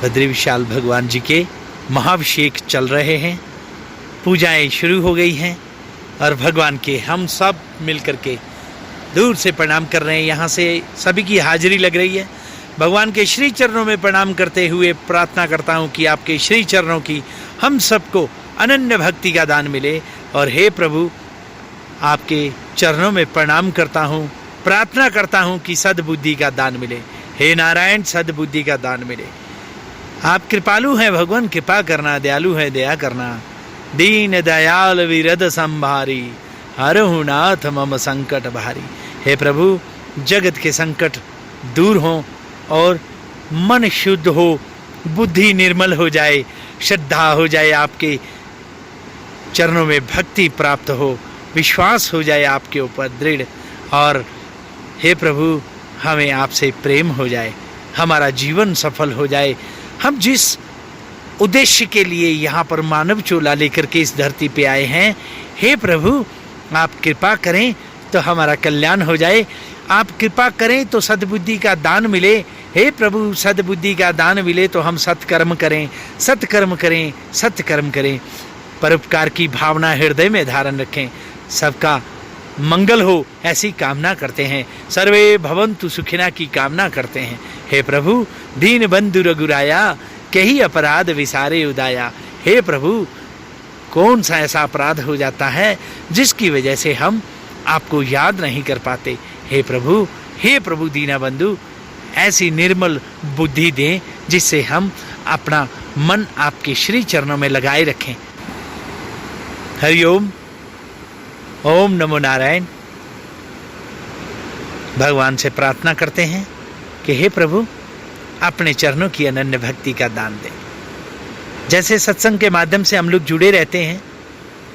बद्री विशाल भगवान जी के महाभिषेक चल रहे हैं, पूजाएं शुरू हो गई हैं और भगवान के हम सब मिलकर के दूर से प्रणाम कर रहे हैं। यहाँ से सभी की हाजिरी लग रही है। भगवान के श्री चरणों में प्रणाम करते हुए प्रार्थना करता हूँ कि आपके श्री चरणों की हम सबको अनन्य भक्ति का दान मिले। और हे प्रभु, आपके चरणों में प्रणाम करता हूँ, प्रार्थना करता हूँ कि सद्बुद्धि का दान मिले। हे नारायण, सद्बुद्धि का दान मिले। आप कृपालु हैं भगवान, कृपा करना, दयालु है दया करना। दीन दयाल विरद संभारी, हरहु नाथ मम संकट भारी। हे प्रभु, जगत के संकट दूर हों और मन शुद्ध हो, बुद्धि निर्मल हो जाए, श्रद्धा हो जाए, आपके चरणों में भक्ति प्राप्त हो, विश्वास हो जाए आपके ऊपर दृढ़। और हे प्रभु, हमें आपसे प्रेम हो जाए, हमारा जीवन सफल हो जाए। हम जिस उद्देश्य के लिए यहाँ पर मानव चोला लेकर के इस धरती पे आए हैं, हे प्रभु आप कृपा करें तो हमारा कल्याण हो जाए। आप कृपा करें तो सद्बुद्धि का दान मिले। हे प्रभु, सद्बुद्धि का दान मिले तो हम सत्कर्म करें, सत्कर्म करें, सत्कर्म करें। परोपकार की भावना हृदय में धारण रखें, सबका मंगल हो ऐसी कामना करते हैं। सर्वे भवन्तु सुखिना की कामना करते हैं। हे प्रभु, दीन बंधु रघुराया, कही अपराध विसारे उदाया। हे प्रभु, कौन सा ऐसा अपराध हो जाता है जिसकी वजह से हम आपको याद नहीं कर पाते। हे प्रभु दीना बंधु, ऐसी निर्मल बुद्धि दें जिससे हम अपना मन आपके श्री चरणों में लगाए रखें। हरिओम, ओम नमो नारायण। भगवान से प्रार्थना करते हैं कि हे प्रभु, अपने चरणों की अनन्य भक्ति का दान दें। जैसे सत्संग के माध्यम से हम लोग जुड़े रहते हैं,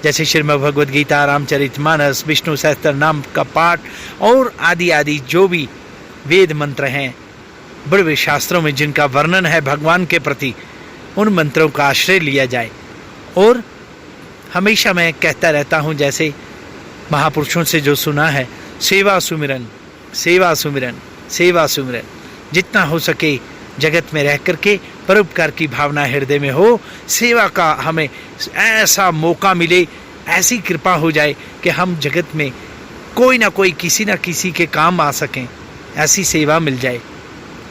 जैसे श्रीमद् भगवद गीता, रामचरितमानस, विष्णु सहस्त्र नाम का पाठ और आदि आदि जो भी वेद मंत्र हैं, बड़े शास्त्रों में जिनका वर्णन है भगवान के प्रति, उन मंत्रों का आश्रय लिया जाए। और हमेशा मैं कहता रहता हूँ, जैसे महापुरुषों से जो सुना है, सेवा सुमिरन, सेवा सुमिरन, सेवा सुमिरन। जितना हो सके जगत में रह करके परोपकार की भावना हृदय में हो, सेवा का हमें ऐसा मौका मिले, ऐसी कृपा हो जाए कि हम जगत में कोई ना कोई, किसी ना किसी के काम आ सकें, ऐसी सेवा मिल जाए।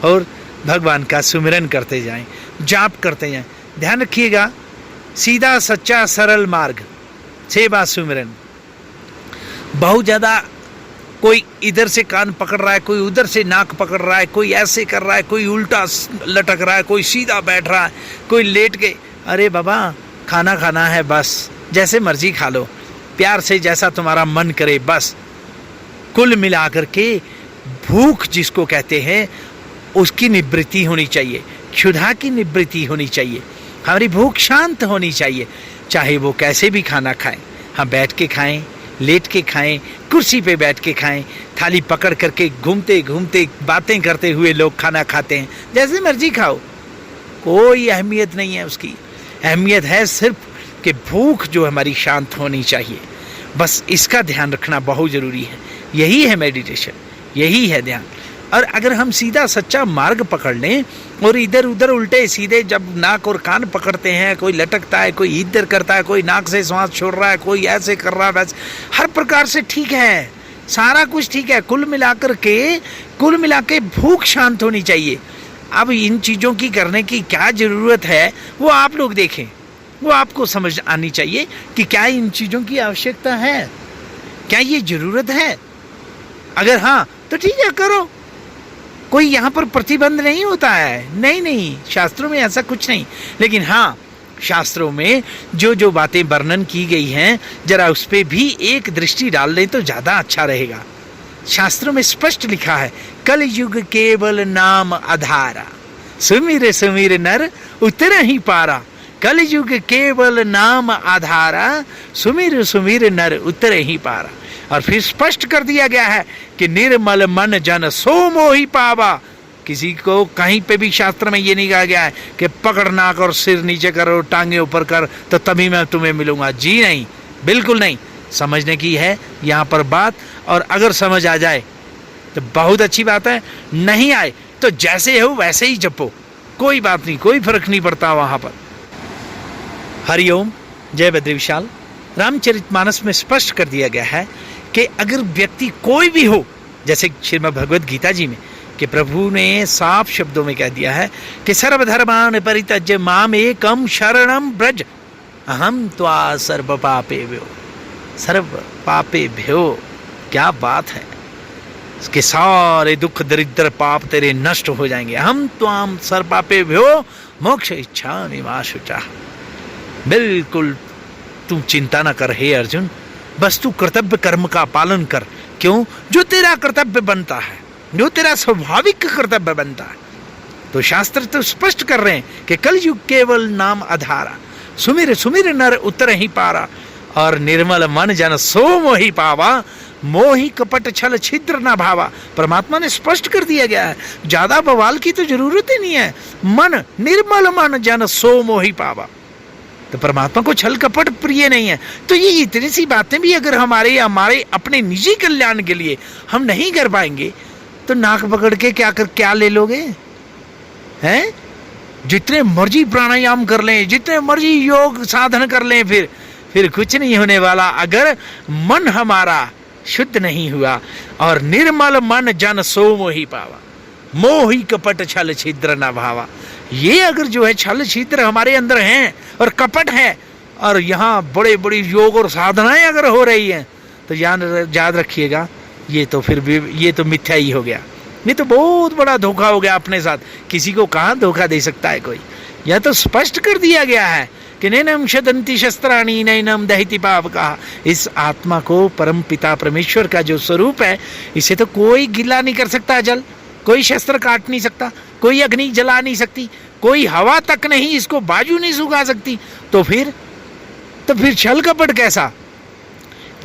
और भगवान का सुमिरन करते जाएं, जाप करते जाएं। ध्यान रखिएगा, सीधा सच्चा सरल मार्ग, सेवा सुमिरन। बहुत ज़्यादा कोई इधर से कान पकड़ रहा है, कोई उधर से नाक पकड़ रहा है, कोई ऐसे कर रहा है, कोई उल्टा लटक रहा है, कोई सीधा बैठ रहा है, कोई लेट के। अरे बाबा, खाना खाना है बस, जैसे मर्जी खा लो, प्यार से जैसा तुम्हारा मन करे बस। कुल मिलाकर के भूख जिसको कहते हैं, उसकी निवृत्ति होनी चाहिए, क्षुधा की निवृत्ति होनी चाहिए। हमारी भूख शांत होनी चाहिए, चाहे वो कैसे भी खाना खाएं। हम बैठ के खाएं, लेट के खाएं, कुर्सी पे बैठ के खाएं, थाली पकड़ करके घूमते घूमते बातें करते हुए लोग खाना खाते हैं। जैसे मर्जी खाओ, कोई अहमियत नहीं है उसकी। अहमियत है सिर्फ कि भूख जो हमारी शांत होनी चाहिए, बस इसका ध्यान रखना बहुत ज़रूरी है। यही है मेडिटेशन, यही है ध्यान। और अगर हम सीधा सच्चा मार्ग पकड़ लें और इधर उधर उल्टे सीधे जब नाक और कान पकड़ते हैं, कोई लटकता है, कोई इधर करता है, कोई नाक से श्वास छोड़ रहा है, कोई ऐसे कर रहा है, वैसे हर प्रकार से ठीक है, सारा कुछ ठीक है। कुल मिला के भूख शांत होनी चाहिए। अब इन चीज़ों की करने की क्या ज़रूरत है, वो आप लोग देखें, वो आपको समझ आनी चाहिए कि क्या इन चीज़ों की आवश्यकता है, क्या ये ज़रूरत है। अगर हाँ तो ठीक है, करो, कोई यहाँ पर प्रतिबंध नहीं होता है। नहीं, शास्त्रों में ऐसा कुछ नहीं। लेकिन हाँ, शास्त्रों में जो जो बातें वर्णन की गई हैं, जरा उस पर भी एक दृष्टि डाल दें तो ज़्यादा अच्छा रहेगा। शास्त्रों में स्पष्ट लिखा है, कल युग केवल नाम आधारा, सुमिर सुमिर नर उतर ही पारा। कल युग केवल नाम आधारा, सुमिर सुमिर नर उतर ही पारा। और फिर स्पष्ट कर दिया गया है कि निर्मल मन जन सो मोहि पावा। किसी को कहीं पे भी शास्त्र में ये नहीं कहा गया है कि पकड़ नाक और सिर नीचे करो, टांगे ऊपर कर तो तभी मैं तुम्हें मिलूंगा। जी नहीं, बिल्कुल नहीं। समझने की है यहाँ पर बात, और अगर समझ आ जाए तो बहुत अच्छी बात है, नहीं आए तो जैसे हो वैसे ही जपो, कोई बात नहीं, कोई फर्क नहीं पड़ता वहां पर। हरिओम, जय बद्री विशाल। रामचरितमानस में स्पष्ट कर दिया गया है कि अगर व्यक्ति कोई भी हो, जैसे श्रीमद् भगवद गीता जी में कि प्रभु ने साफ शब्दों में कह दिया है कि सर्वधर्मान परित्यज्य माम एकम शरणम ब्रज अहम त्वा सर्व पापेभ्यो। सर्व पापेभ्यो, क्या बात है, इसके सारे दुख दरिद्र पाप तेरे नष्ट हो जाएंगे। हम त्वाम सर्व पापेभ्यो मोक्ष इच्छामि मा शुचः। बिल्कुल तू चिंता ना कर हे अर्जुन, बस तू कर्तव्य कर्म का पालन कर। क्यों? जो तेरा कर्तव्य बनता है, जो तेरा स्वाभाविक कर्तव्य बनता है। तो शास्त्र तो स्पष्ट कर रहे हैं कि कल युग केवल नाम आधारा, सुमिर सुमिर नर उतर ही पारा, और निर्मल मन जन सो मोहि पावा, मोहि कपट छल छिद्र न भावा। परमात्मा ने स्पष्ट कर दिया गया है, ज्यादा बवाल की तो जरूरत ही नहीं है। मन, निर्मल मन जन सो मोहि पावा। तो परमात्मा को छल कपट प्रिय नहीं है। तो ये इतनी सी बातें भी अगर हमारे अपने निजी कल्याण के लिए हम नहीं कर पाएंगे तो नाक पकड़ के क्या ले लोगे? हैं? जितने मर्जी प्राणायाम कर लें, जितने मर्जी योग साधन कर लें, फिर कुछ नहीं होने वाला अगर मन हमारा शुद्ध नहीं हुआ। और निर्मल मन जन सो मोहि पावा, मोहि कपट छल छिद्र न भावा। ये अगर जो है छल छिद्र हमारे अंदर हैं और कपट है, और यहाँ बड़े बड़ी योग और साधनाएं अगर हो रही हैं, तो याद रखिएगा ये तो फिर भी ये तो मिथ्या ही हो गया। ये तो बहुत बड़ा धोखा हो गया अपने साथ। किसी को कहाँ धोखा दे सकता है कोई? यह तो स्पष्ट कर दिया गया है कि नैनम शदंति शस्त्राणी नैनम दहिति पावका। इस आत्मा को परम पिता परमेश्वर का जो स्वरूप है, इसे तो कोई गिला नहीं कर सकता जल, कोई शस्त्र काट नहीं सकता, कोई अग्नि जला नहीं सकती, कोई हवा तक नहीं, इसको बाजू नहीं सुखा सकती। तो फिर छल कपट कैसा?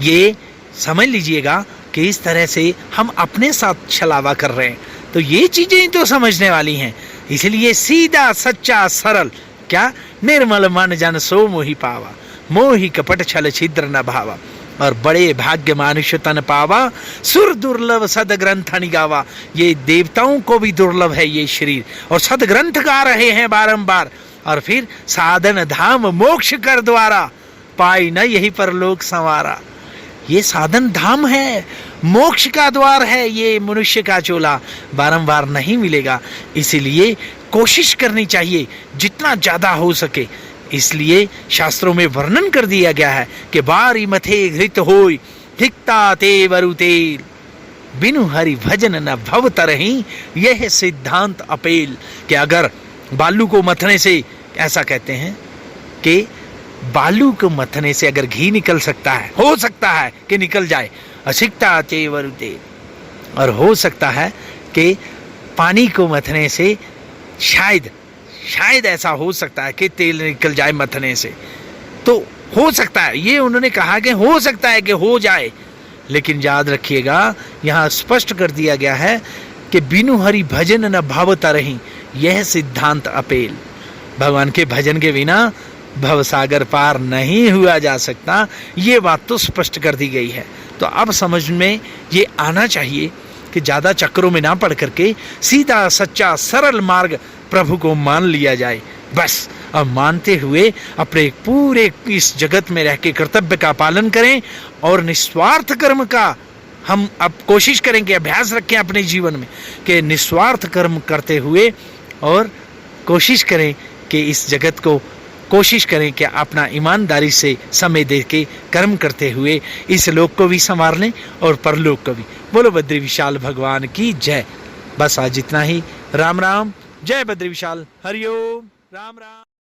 ये समझ लीजिएगा कि इस तरह से हम अपने साथ छलावा कर रहे हैं। तो ये चीजें तो समझने वाली हैं। इसलिए सीधा सच्चा सरल क्या, निर्मल मन जन सो मोहि पावा, मोहि कपट छल छिद्र न भावा। और बड़े भाग्य मानुष्य तन पावा, सुर दुर्लभ सद ग्रंथ गावा। ये देवताओं को भी दुर्लभ है ये शरीर, और सद ग्रंथ गा रहे हैं बारंबार। और फिर साधन धाम मोक्ष कर द्वारा, पाई न यही परलोक संवारा। ये साधन धाम है, मोक्ष का द्वार है, ये मनुष्य का चोला बारंबार नहीं मिलेगा। इसीलिए कोशिश करनी चाहिए जितना ज्यादा हो सके। इसलिए शास्त्रों में वर्णन कर दिया गया है कि बारी मथे घृत होय धिकता ते वरुतेल, बिनु हरि भजन न भव तरही, यह सिद्धांत अपेल। कि अगर बालू को मथने से, ऐसा कहते हैं कि बालू को मथने से अगर घी निकल सकता है, हो सकता है कि निकल जाए, असिकता ते वरुतेल, और हो सकता है कि पानी को मथने से शायद ऐसा हो सकता है कि तेल निकल जाए मथने से। तो हो सकता है, ये उन्होंने कहा कि हो सकता है कि हो जाए। लेकिन याद रखिएगा यहाँ स्पष्ट कर दिया गया है कि बिनु हरि भजन न भावता रही, यह सिद्धांत अपेल। भगवान के भजन के बिना भवसागर पार नहीं हुआ जा सकता। ये बात तो स्पष्ट कर दी गई है। तो अब समझ में ये आना चाहिए कि ज्यादा चक्रों में ना पड़ करके सीधा सच्चा सरल मार्ग प्रभु को मान लिया जाए बस। अब मानते हुए अपने पूरे इस जगत में रह के कर्तव्य का पालन करें, और निस्वार्थ कर्म का हम अब कोशिश करेंगे, अभ्यास रखें अपने जीवन में कि निस्वार्थ कर्म करते हुए, और कोशिश करें कि इस जगत को कोशिश करें कि अपना ईमानदारी से समय दे के कर्म करते हुए इस लोक को भी संवार लें और परलोक को भी। बोलो बद्री विशाल भगवान की जय। बस आज इतना ही। राम राम, जय बद्री विशाल, हरिओम, राम राम।